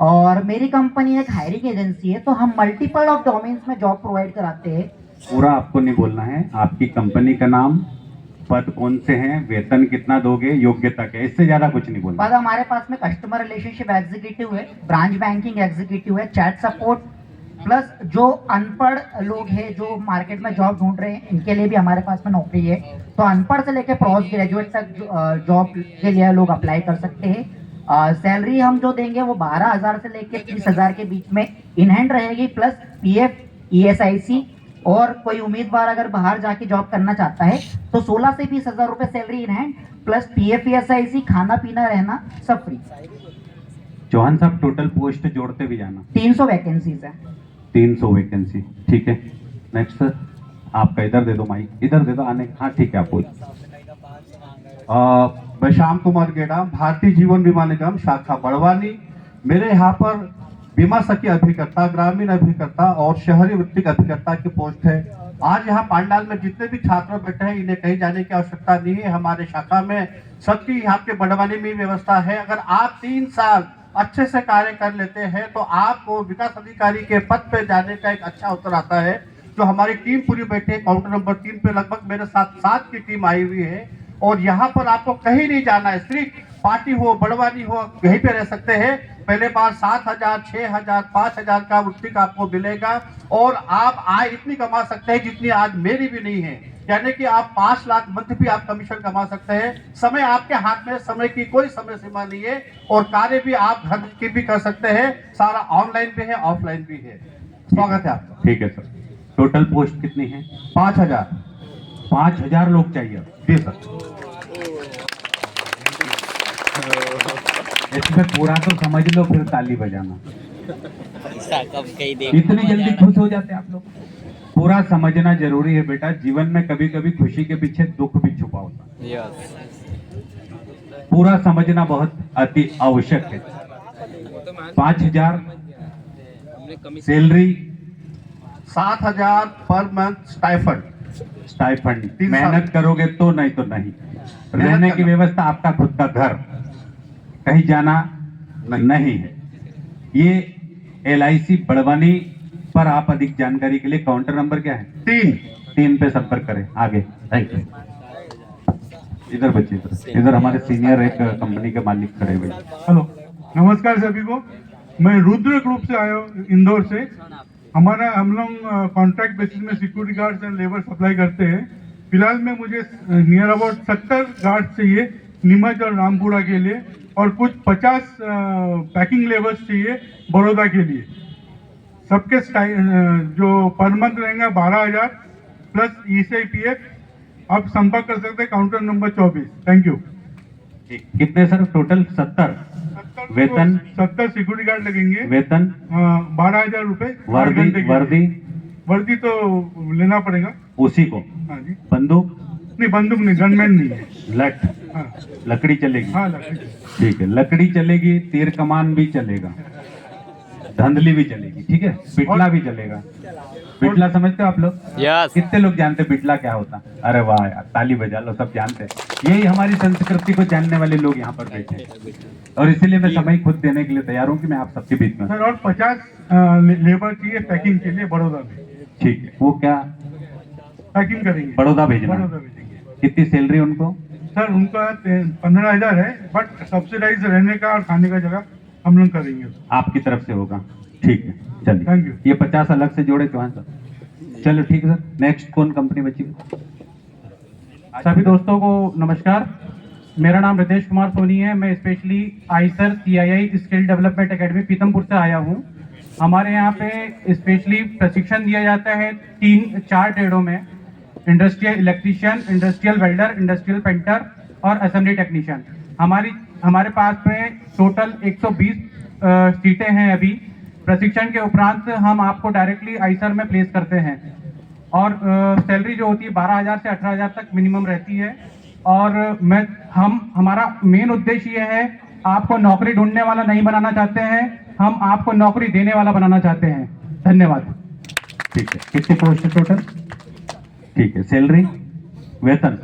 और मेरी कंपनी एक हायरिंग एजेंसी है। तो हम मल्टीपल ऑफ डोमेन्स में जॉब प्रोवाइड कराते हैं। पूरा आपको नहीं बोलना है, आपकी कंपनी का नाम, पद कौन से हैं, वेतन कितना दोगे, योग्यता क्या, इससे ज्यादा कुछ नहीं बोलना। पद हमारे पास में कस्टमर रिलेशनशिप एग्जीक्यूटिव है, ब्रांच बैंकिंग एग्जीक्यूटिव है, चैट सपोर्ट, प्लस जो अनपढ़ लोग हैं जो मार्केट में जॉब ढूंढ रहे हैं इनके लिए भी हमारे पास में नौकरी है। तो अनपढ़ से लेकर पोस्ट ग्रेजुएट तक जॉब के लिए लोग अप्लाई कर सकते हैं। सैलरी हम जो देंगे वो 12,000 से लेकर 30,000 के बीच में इन हैंड रहेगी, प्लस PF ESIC। और कोई उम्मीदवार अगर बाहर जाके जॉब करना चाहता है तो 16 से 20,000 रुपए salary in hand, plus PF ESIC, खाना पीना रहना सब फ्री। चौहान साहब टोटल पोस्ट जोड़ते भी जाना। 300 वैकेंसीज है। 300 वैकेंसी, ठीक है। नेक्स्ट सर, आपका इधर दे दो माइक, इधर दे दो आने। हाँ ठीक है, आप बोल। मैं श्याम कुमार गेड़ा, भारतीय जीवन बीमा निगम शाखा बड़वानी। मेरे यहाँ पर बीमा सखी अभिकर्ता, ग्रामीण अभिकर्ता और शहरी वित्तीय अभिकर्ता की पोस्ट है। आज यहाँ पांडाल में जितने भी छात्र बैठे हैं इन्हें कहीं जाने की आवश्यकता नहीं है। हमारे शाखा में सबकी यहाँ के बड़वानी में व्यवस्था है। अगर आप 3 साल अच्छे से कार्य कर लेते हैं तो आपको विकास अधिकारी के पद पे जाने का एक अच्छा अवसर आता है। जो हमारी टीम पूरी बैठी है काउंटर नंबर 3 पे, लगभग मेरे साथ 7 की टीम आई हुई है और यहाँ पर आपको कहीं नहीं जाना है। सिर्फ पार्टी हो, बड़वानी हो, यहीं पे रह सकते हैं। पहले बार 7,000, 6,000, 5,000 का वृत्तिक आपको मिलेगा और आप आय इतनी कमा सकते हैं जितनी आज मेरी भी नहीं है। यानी कि आप 5 लाख मंथ भी आप कमीशन कमा सकते हैं। समय आपके हाथ में, समय की कोई समय सीमा नहीं है और कार्य भी आप घर की भी कर सकते हैं। सारा ऑनलाइन भी है, ऑफलाइन भी है। स्वागत है आपका। ठीक है सर। टोटल पोस्ट कितनी है? 5,000। 5,000 लोग चाहिए? जी सर। इसमें पूरा तो समझ लो, फिर ताली बजाना। इतनी जल्दी खुश हो जाते हैं आप लोग? पूरा समझना जरूरी है बेटा। जीवन में कभी कभी खुशी के पीछे दुख भी छुपा होता है। पूरा समझना बहुत अति आवश्यक है। 5,000 सैलरी, 7,000 पर मंथ स्टाइफंड। मेहनत करोगे तो, नहीं तो नहीं। रहने की व्यवस्था, आपका खुद का घर, कहीं जाना नहीं है। ये LIC बड़वानी पर आप अधिक जानकारी के लिए काउंटर नंबर क्या है? 3 पे संपर्क करें। आगे, थैंक यू। इधर बच्चे, इधर हमारे सीनियर एक कंपनी के मालिक खड़े हुए। हेलो, नमस्कार सभी को। मैं रुद्र ग्रुप से आया हूँ, इंदौर से। हम लोग कॉन्ट्रैक्ट बेसिस में security guards and labour supply करते हैं। फिलहाल में मुझे नियर अबाउट 70 गार्ड चाहिए नीमच और रामपुरा के लिए और कुछ 50 पैकिंग लेबर्स चाहिए बड़ौदा के लिए। सबके जो पर मंथ रहेंगे 12,000 प्लस ESIPF। आप संपर्क कर सकते हैं काउंटर नंबर 24। Thank you. कितने सर टोटल? 70। वेतन 70 सिक्योरिटी गार्ड लगेंगे। वेतन 12,000 रुपए। वर्दी तो लेना पड़ेगा उसी को। हाँ जी। बंदूक नहीं, बंदूक नहीं, गनमैन नहीं है। लट, हाँ। लकड़ी चलेगी? हाँ, लकड़ी। ठीक है, लकड़ी चलेगी, तीर कमान भी चलेगा, धंधली भी चलेगी, ठीक है, पिटला भी चलेगा। पिटला समझते हो आप लोग? कितने लोग जानते हैं पिटला क्या होता? अरे वाह यार, ताली बजा लो, सब जानते हैं। यही हमारी संस्कृति को जानने वाले लोग यहाँ पर बैठे हैं और इसीलिए मैं समय खुद देने के लिए तैयार हूँ कि मैं आप सबके बीच में। सर और 50 लेबर चाहिए पैकिंग के लिए बड़ौदा में। ठीक है, वो क्या पैकिंग करेंगे? बड़ौदा भेजना। बड़ौदा भेजेंगे। कितनी सैलरी उनको? सर उनका 15,000 है, बट सब्सिडाइज रहने का और खाने का जगह हम लोग करेंगे। आपकी तरफ से होगा? ठीक है, चलिए। Thank you. ये 50 अलग से जोड़े तो सर। चलो ठीक है सर। नेक्स्ट कौन कंपनी बची? सभी दोस्तों को नमस्कार। मेरा नाम रितेश कुमार सोनी है। मैं specially Eicher CII skill development academy Pithampur से आया हूँ। हमारे यहाँ पे स्पेशली प्रशिक्षण दिया जाता है 3-4 ट्रेडों में: industrial electrician, industrial welder, industrial painter और असेंबली टेक्नीशियन। हमारे पास में टोटल 120 सीटें हैं। अभी प्रशिक्षण के उपरांत हम आपको डायरेक्टली आइसर में प्लेस करते हैं और सैलरी जो होती है 12,000 से 18,000 तक मिनिमम रहती है। और हमारा मेन उद्देश्य ये है, आपको नौकरी ढूंढने वाला नहीं बनाना चाहते हैं, हम आपको नौकरी देने वाला बनाना चाहते हैं। धन्यवाद। ठीक है, कितनी पोस्ट है टोटल? ठीक है, सैलरी, वेतन,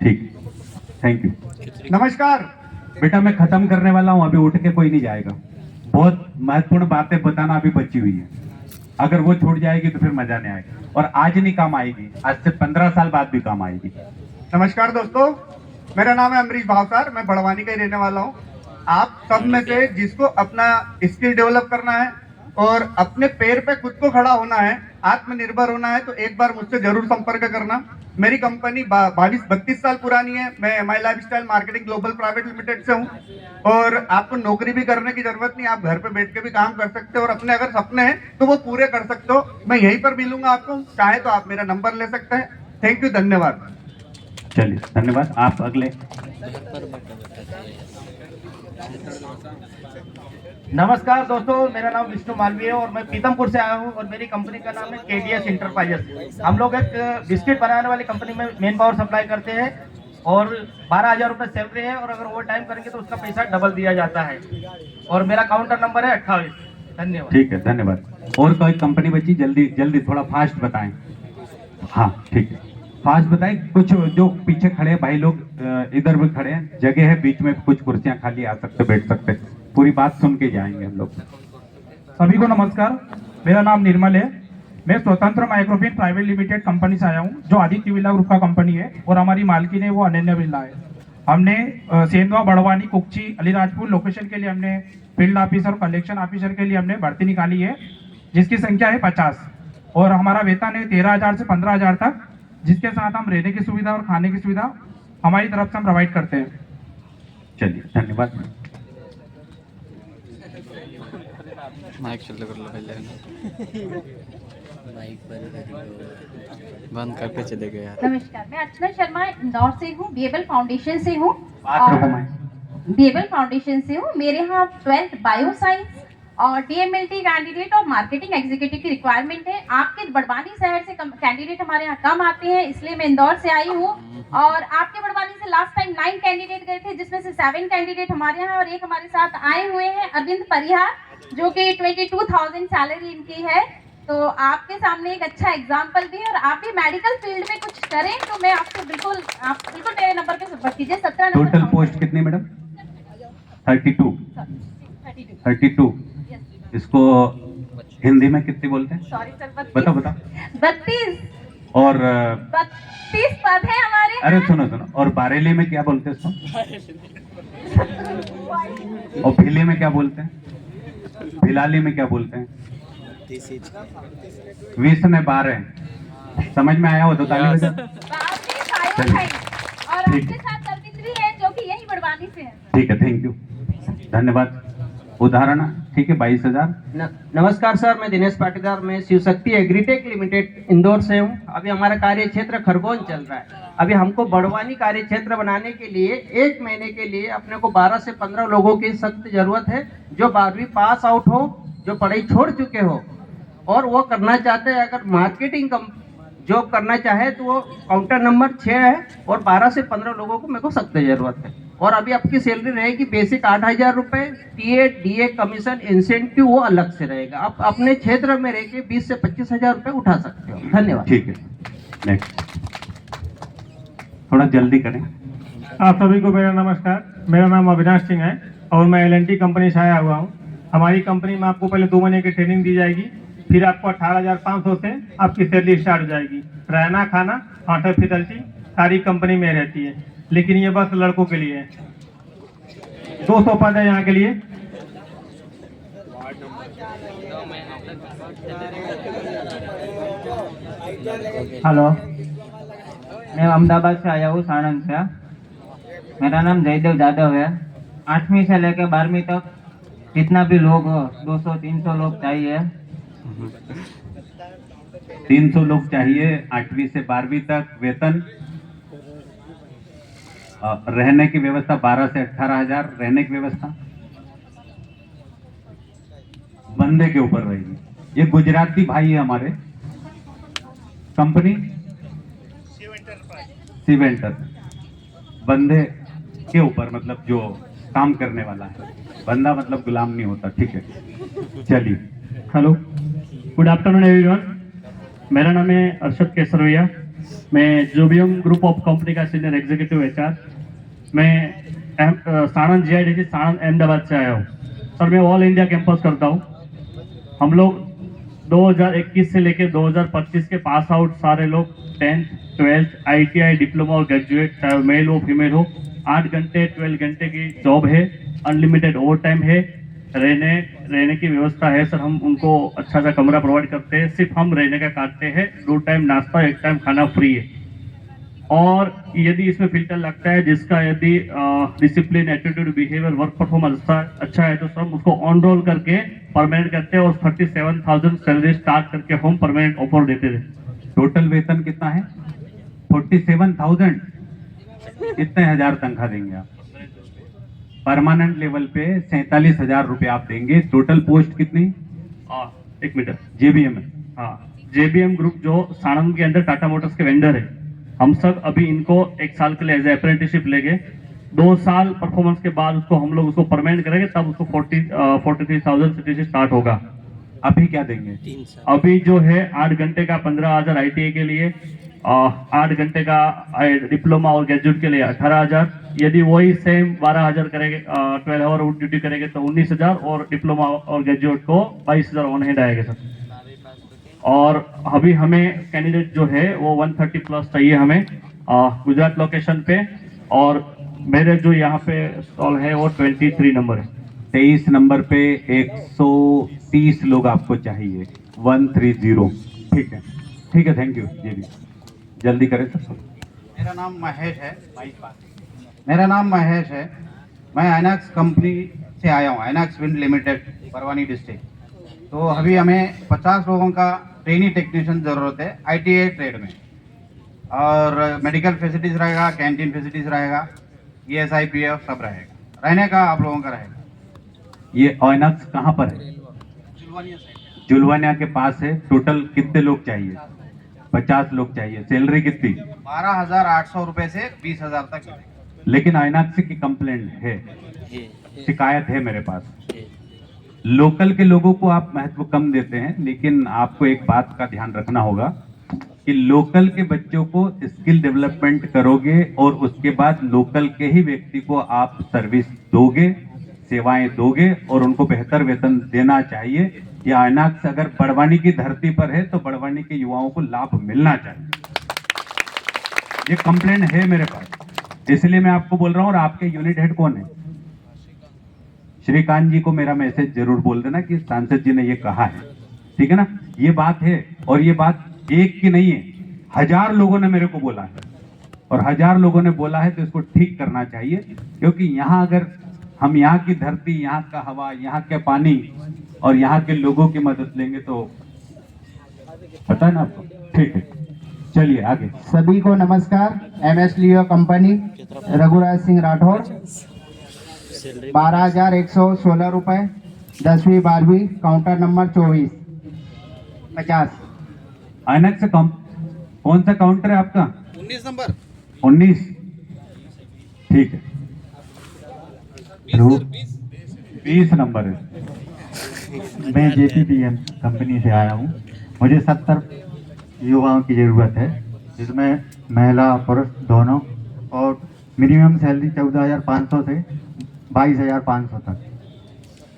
ठीक, थैंक यू। नमस्कार बेटा, मैं खत्म करने वाला हूँ, अभी उठ के कोई नहीं जाएगा। बहुत महत्वपूर्ण बातें बताना अभी बची हुई है, अगर वो छूट जाएगी तो फिर मजा नहीं आएगा, और आज नहीं काम आएगी, आज से 15 साल बाद भी काम आएगी। नमस्कार दोस्तों, मेरा नाम है अमरीश भावसार, मैं बड़वानी का ही रहने वाला हूँ। आप सब में से जिसको अपना स्किल डेवलप करना है और अपने पैर पे खुद को खड़ा होना है, आत्मनिर्भर होना है, तो एक बार मुझसे जरूर संपर्क करना। मेरी कंपनी 22-32 साल पुरानी है। मैं MI lifestyle marketing global private limited से हूँ और आपको नौकरी भी करने की जरूरत नहीं, आप घर पे बैठ के भी काम कर सकते हो और अपने अगर सपने हैं तो वो पूरे कर सकते हो। मैं यहीं पर मिलूंगा आपको, चाहे तो आप मेरा नंबर ले सकते हैं। थैंक यू, धन्यवाद। चलिए, धन्यवाद। आप अगले। नमस्कार दोस्तों, मेरा नाम विष्णु मालवीय है और मैं पीतमपुर से आया हूँ और मेरी कंपनी का नाम है KDS इंटरप्राइजेस। हम लोग एक बिस्किट बनाने वाली कंपनी में मेन पावर सप्लाई करते हैं और 12,000 रुपये सैलरी है और अगर ओवर टाइम करेंगे तो उसका पैसा डबल दिया जाता है और मेरा काउंटर नंबर है 28। धन्यवाद। ठीक है, धन्यवाद। और कोई कंपनी बची? जल्दी जल्दी थोड़ा फास्ट बताएं। हाँ ठीक है, फास्ट बताएं। कुछ जो पीछे खड़े हैं भाई लोग, इधर भी खड़े हैं, जगह है बीच में, कुछ कुर्सियां खाली, आ सकते, बैठ सकते, पूरी बात सुन के जाएंगे हम लोग। सभी को नमस्कार, मेरा नाम निर्मल है। मैं स्वतंत्र माइक्रोफिन प्राइवेट लिमिटेड कंपनी से आया हूँ, जो आदित्य बिरला ग्रुप का कंपनी है और हमारी मालकिन है वो अनन्या बिरला है। हमने सेंधवा, बड़वानी, कुक्ची, अलीराजपुर लोकेशन के लिए हमने फील्ड ऑफिसर और कलेक्शन ऑफिसर के लिए हमने भर्ती निकाली है, जिसकी संख्या है 50 और हमारा वेतन है 13,000 से 15,000 तक, जिसके साथ हम रहने की सुविधा और खाने की सुविधा हमारी तरफ से हम प्रोवाइड करते हैं। चलिए, धन्यवाद। माइक चालू कर लो पहले। माइक बंद करके चले गए यार। नमस्कार, मैं अर्चना शर्मा इंदौर से हूँ, बीएबल फाउंडेशन से हूँ। मेरे यहाँ 12th बायो साइंस और DMLT कैंडिडेट और मार्केटिंग एग्जीक्यूटिव की रिक्वायरमेंट है। आपके बड़वानी शहर से कैंडिडेट हमारे यहाँ कम आते हैं, इसलिए मैं इंदौर से आई हूँ। और आपके बड़वानी से लास्ट टाइम 9 कैंडिडेट गए थे, जिसमें से 7 कैंडिडेट हमारे यहाँ और एक हमारे साथ आए हुए हैं, अरविंद परिहार, जो कि 22,000 सैलरी इनकी है। तो आपके सामने एक अच्छा एग्जाम्पल भी है और आप भी मेडिकल फील्ड में कुछ करें तो मैं आपसे बिल्कुल मेरे नंबर पे संपर्क कीजिए। 17 टोटल पोस्ट कितनी मैडम? 32। इसको हिंदी में कितनी बोलते हैं? सॉरी सर, बताओ। 32 और 32 पद है हमारे। अरे सुनो, और बारेली में क्या बोलते हैं इसको? और भिले में क्या बोलते हैं? भिलाली में क्या बोलते हैं? 20 ने 12। समझ में आया हो तो ताली बजा। और आपके साथ सर्विस भी है, जो कि यही बड़वानी से है। ठीक है, थैंक यू, धन्यवाद। उदाहरण ठीक है, 22,000। नमस्कार सर, मैं दिनेश पाटीदार, मैं शिव शक्ति एग्रीटेक लिमिटेड इंदौर से हूँ। अभी हमारा कार्य क्षेत्र खरगोन चल रहा है। अभी हमको बड़वानी कार्य क्षेत्र बनाने के लिए 1 महीने के लिए अपने को 12 से 15 लोगों की सख्त जरूरत है, जो 12वीं पास आउट हो, जो पढ़ाई छोड़ चुके हो और वो करना चाहते हैं। अगर मार्केटिंग जॉब करना चाहे तो वो काउंटर नंबर 6 है और 12 से 15 लोगों को मेरे को सख्त जरूरत है। और अभी आपकी सैलरी रहेगी बेसिक 8,000 रुपये, टीए डीए कमीशन इंसेंटिव वो अलग से रहेगा। आप अपने क्षेत्र में रह के 20 से 25,000 रुपये उठा सकते हो। धन्यवाद। ठीक है, नेक्स्ट। थोड़ा जल्दी करें। आप सभी को मेरा नमस्कार, मेरा नाम अविनाश सिंह है और मैं LNT कंपनी से आया हुआ हूँ। हमारी कंपनी में आपको पहले 2 महीने की ट्रेनिंग दी जाएगी, फिर आपको 18,500 से आपकी सैलरी स्टार्ट हो जाएगी। रहना, खाना, हॉस्टल फैसिलिटी सारी कंपनी में रहती है, लेकिन ये बस लड़कों के लिए है। 200 पद है यहाँ के लिए। हेलो, मैं अहमदाबाद से आया हूँ, साणंद से। मेरा नाम जयदेव यादव है। 8वीं से लेकर 12वीं तक जितना भी लोग हो, 200-300 लोग चाहिए। 300 लोग चाहिए 8वीं से 12वीं तक। वेतन रहने की व्यवस्था 12 से 18,000 रहने की व्यवस्था बंदे के ऊपर रहेगी। ये गुजराती भाई है हमारे। कंपनी सीवेंटर, बंदे के ऊपर मतलब जो काम करने वाला है। बंदा मतलब गुलाम नहीं होता। ठीक है, चलिए। Hello, good afternoon everyone. मेरा नाम है अरशद केसरविया। मैं जोबियम ग्रुप ऑफ कंपनी का सीनियर एग्जीक्यूटिव HR। मैं साणंद GIDC साणंद अहमदाबाद से आया हूँ। सर, मैं ऑल इंडिया कैंपस करता हूँ। हम लोग 2021 से लेकर 2025 के पास आउट सारे लोग 10th, 12th, ITI, डिप्लोमा और ग्रेजुएट, चाहे मेल हो फीमेल हो, 8 घंटे 12 घंटे की जॉब है। अनलिमिटेड ओवर टाइम है। रहने की व्यवस्था है सर। हम उनको अच्छा सा कमरा प्रोवाइड करते हैं। सिर्फ हम रहने का काटते हैं। 2 टाइम नाश्ता, 1 टाइम खाना फ्री है। और यदि इसमें फिल्टर लगता है जिसका यदि discipline, attitude, behaviour, work performance अच्छा है तो सब उसको ऑन रोल करके परमानेंट करते हैं। और 37,000 सैलरी स्टार्ट करके हम परमानेंट ऑफर देते थे। टोटल वेतन कितना है? 47,000। कितने हजार तनख्वाह देंगे आप? परमानेंट लेवल पे 47,000 रुपए आप देंगे। टोटल पोस्ट कितनी? 1 मिनट। JBM है। हाँ, JBM ग्रुप जो साणंद के अंदर टाटा मोटर्स के वेंडर है, हम सब अभी इनको 1 साल के लिए एज अप्रेंटिसशिप लेंगे। 2 साल परफॉर्मेंस के बाद उसको हम लोग उसको परमानेंट करेंगे, तब उसको 43,000 से स्टार्ट होगा। अभी क्या देंगे? अभी जो है 8 घंटे का 15,000 ITI के लिए, 8 घंटे का डिप्लोमा और ग्रेजुएट के लिए 18,000। यदि वही सेम 12,000 करेंगे, 12 आवर ड्यूटी करेंगे तो 19,000, और डिप्लोमा और ग्रेजुएट को 22,000 ऑन हैंड आएगा सर। और अभी हमें कैंडिडेट जो है वो 130 प्लस चाहिए हमें गुजरात लोकेशन पे। और मेरे जो यहाँ पे स्टॉल है वो 23 नंबर है। 23 नंबर पे 130 लोग आपको चाहिए। 130। ठीक है, ठीक है, थैंक यू। ये भी जल्दी करें सर। मेरा नाम महेश है। मैं आइनॉक्स कंपनी से आया हूँ, INOX wind limited, Parwani district. तो अभी हमें 50 लोगों का ट्रेनी टेक्नीशियन ज़रूरत है ITI ट्रेड में। और मेडिकल फैसिलिटीज़ रहेगा, कैंटीन फैसिलिटीज़ रहेगा, ESI PF सब रहेगा। रहने का आप लोगों का रहेगा। ये आइनॉक्स कहाँ पर है? जुलवानिया के पास है। टोटल कितने लोग चाहिए? 50 लोग चाहिए। सैलरी कितनी? 12,800 रुपये से 20,000 तक। लेकिन आइनॉक्स की कंप्लेंट है, शिकायत है मेरे पास। लोकल के लोगों को आप महत्व कम देते हैं, लेकिन आपको एक बात का ध्यान रखना होगा कि लोकल के बच्चों को स्किल डेवलपमेंट करोगे और उसके बाद लोकल के ही व्यक्ति को आप सर्विस दोगे, सेवाएं दोगे और उनको बेहतर वेतन देना चाहिए। ये आइनॉक्स अगर बड़वानी की धरती पर है तो बड़वानी के युवाओं को लाभ मिलना चाहिए। ये कंप्लेंट है मेरे पास, इसलिए मैं आपको बोल रहा हूँ। और आपके यूनिट हेड कौन है? श्रीकांत जी को मेरा मैसेज जरूर बोल देना कि सांसद जी ने ये कहा है। ठीक है ना? ये बात है, और ये बात एक की नहीं है, 1000 लोगों ने मेरे को बोला है। और 1000 लोगों ने बोला है तो इसको ठीक करना चाहिए। क्योंकि यहाँ अगर हम यहाँ की धरती, यहाँ का हवा, यहाँ के पानी और यहाँ के लोगों की मदद लेंगे तो पता है ना आपको। ठीक है, चलिए आगे। सभी को नमस्कार। MS लियो कंपनी, रघुराज सिंह राठौर। 12,116 रुपए। 10वीं 12वीं, काउंटर नंबर 24 50। आइनॉक्स से कौन सा काउंटर है आपका? 19 नंबर। 19। ठीक है, 20 नंबर है। मैं JPPM कंपनी से आया हूँ। मुझे 70 युवाओं की ज़रूरत है, जिसमें महिला पुरुष दोनों, और मिनिमम सैलरी 14,500 से 22,500 तक।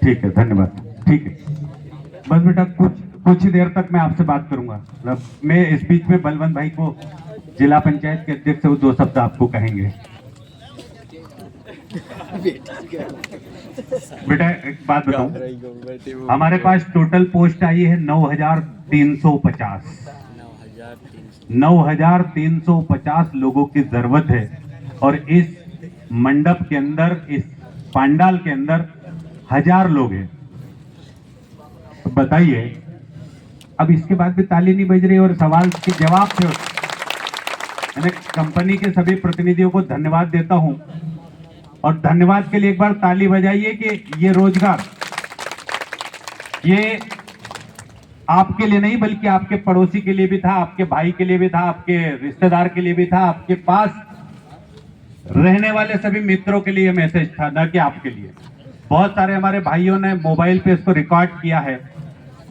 ठीक है, धन्यवाद। ठीक है, बस बेटा कुछ देर तक मैं आपसे बात करूंगा। मतलब मैं इस बीच में बलवंत भाई को, जिला पंचायत के अध्यक्ष, वो 2 शब्द आपको कहेंगे। बेटा एक बात बताऊं, हमारे पास टोटल पोस्ट आई है 9,350। 9,350 लोगों की जरूरत है और इस मंडप के अंदर, इस पंडाल के अंदर 1000 लोग हैं। तो बताइए, अब इसके बाद भी ताली नहीं बज रही और सवाल के जवाब थे। मैं कंपनी के सभी प्रतिनिधियों को धन्यवाद देता हूं और धन्यवाद के लिए एक बार ताली बजाइए कि ये रोजगार, ये आपके लिए नहीं बल्कि आपके पड़ोसी के लिए भी था, आपके भाई के लिए भी था, आपके रिश्तेदार के लिए भी था, आपके पास रहने वाले सभी मित्रों के लिए ये मैसेज था, न कि आपके लिए। बहुत सारे हमारे भाइयों ने मोबाइल पे इसको रिकॉर्ड किया है।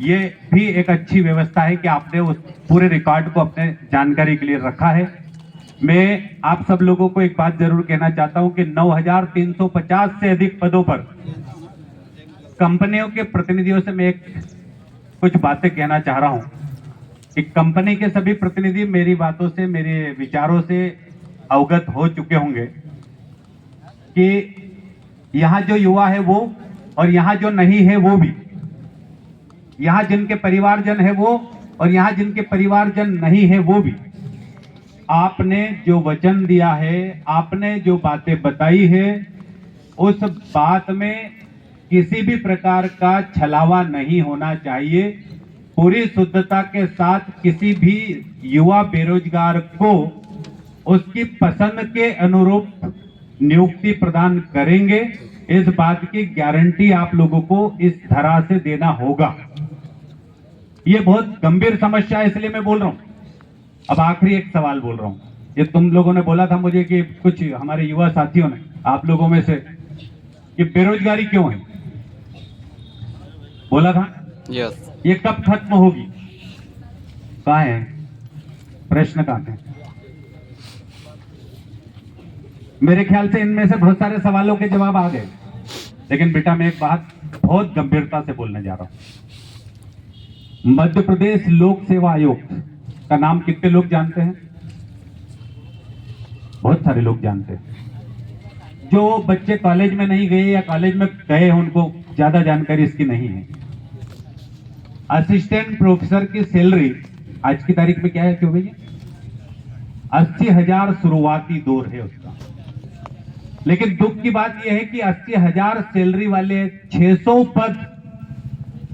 ये भी एक अच्छी व्यवस्था है कि आपने उस पूरे रिकॉर्ड को अपने जानकारी के लिए रखा है। मैं आप सब लोगों को एक बात जरूर कहना चाहता हूं कि 9,350 से अधिक पदों पर कंपनियों के प्रतिनिधियों से मैं कुछ बातें कहना चाह रहा हूं कि कंपनी के सभी प्रतिनिधि मेरी बातों से, मेरे विचारों से अवगत हो चुके होंगे कि यहां जो युवा है वो और यहां जो नहीं है वो भी, यहां जिनके परिवारजन है वो और यहां जिनके परिवारजन नहीं है वो भी, आपने जो वचन दिया है, आपने जो बातें बताई है, उस बात में किसी भी प्रकार का छलावा नहीं होना चाहिए। पूरी शुद्धता के साथ किसी भी युवा बेरोजगार को उसकी पसंद के अनुरूप नियुक्ति प्रदान करेंगे। इस बात की गारंटी आप लोगों को इस धरा से देना होगा। ये बहुत गंभीर समस्या है, इसलिए मैं बोल रहा हूं। अब आखिरी एक सवाल बोल रहा हूं। ये तुम लोगों ने बोला था मुझे कि कुछ हमारे युवा साथियों ने, आप लोगों में से, कि बेरोजगारी क्यों है, बोला था। ये कब खत्म होगी? कहाँ है प्रश्न? कहाँ है? मेरे ख्याल से इनमें से बहुत सारे सवालों के जवाब आ गए, लेकिन बेटा मैं एक बात बहुत गंभीरता से बोलने जा रहा हूं। मध्य प्रदेश लोक सेवा आयोग का नाम कितने लोग जानते हैं? बहुत सारे लोग जानते हैं। जो बच्चे कॉलेज में नहीं गए या कॉलेज में गए उनको ज्यादा जानकारी इसकी नहीं है। असिस्टेंट प्रोफेसर की सैलरी आज की तारीख में क्या है क्यों भैया? 80,000 शुरुआती दौर है उसका। लेकिन दुख की बात यह है कि 80,000 सैलरी वाले 600 पद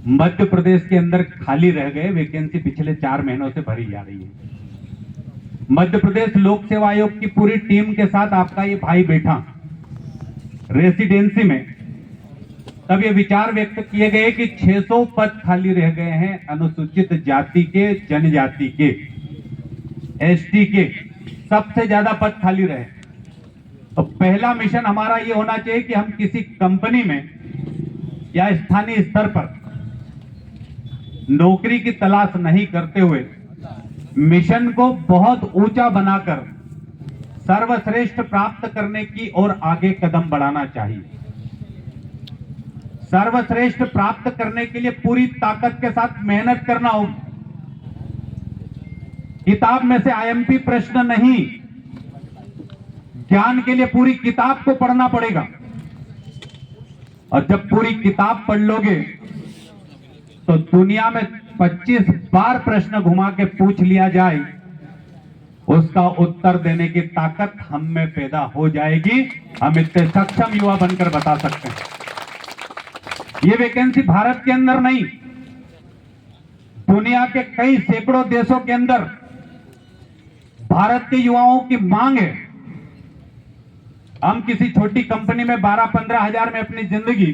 मध्य प्रदेश के अंदर खाली रह गए। वैकेंसी पिछले 4 महीनों से भरी जा रही है। मध्य प्रदेश लोक सेवा आयोग की पूरी टीम के साथ आपका ये भाई बैठा रेसिडेंसी में, तब ये विचार व्यक्त किए गए कि 600 पद खाली रह गए हैं अनुसूचित जाति के, जनजाति के, एसटी के, सबसे ज्यादा पद खाली रहे। तो पहला मिशन हमारा ये होना चाहिए कि हम किसी कंपनी में या स्थानीय स्तर पर नौकरी की तलाश नहीं करते हुए मिशन को बहुत ऊंचा बनाकर सर्वश्रेष्ठ प्राप्त करने की ओर आगे कदम बढ़ाना चाहिए। सर्वश्रेष्ठ प्राप्त करने के लिए पूरी ताकत के साथ मेहनत करना होगी। किताब में से आईएमपी प्रश्न नहीं, ज्ञान के लिए पूरी किताब को पढ़ना पड़ेगा। और जब पूरी किताब पढ़ लोगे तो दुनिया में 25 बार प्रश्न घुमा के पूछ लिया जाए, उसका उत्तर देने की ताकत हम में पैदा हो जाएगी। हम इतने सक्षम युवा बनकर बता सकते हैं। ये वैकेंसी भारत के अंदर नहीं, दुनिया के कई सैकड़ों देशों के अंदर भारत के युवाओं की मांग है। हम किसी छोटी कंपनी में 12-15 हजार में अपनी जिंदगी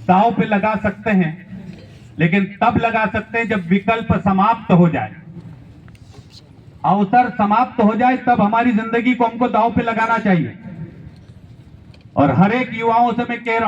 दांव पे लगा सकते हैं, लेकिन तब लगा सकते हैं जब विकल्प समाप्त हो जाए, अवसर समाप्त हो जाए, तब हमारी जिंदगी को हमको दांव पे लगाना चाहिए। और हर एक युवाओं से मैं कह रहा हूं,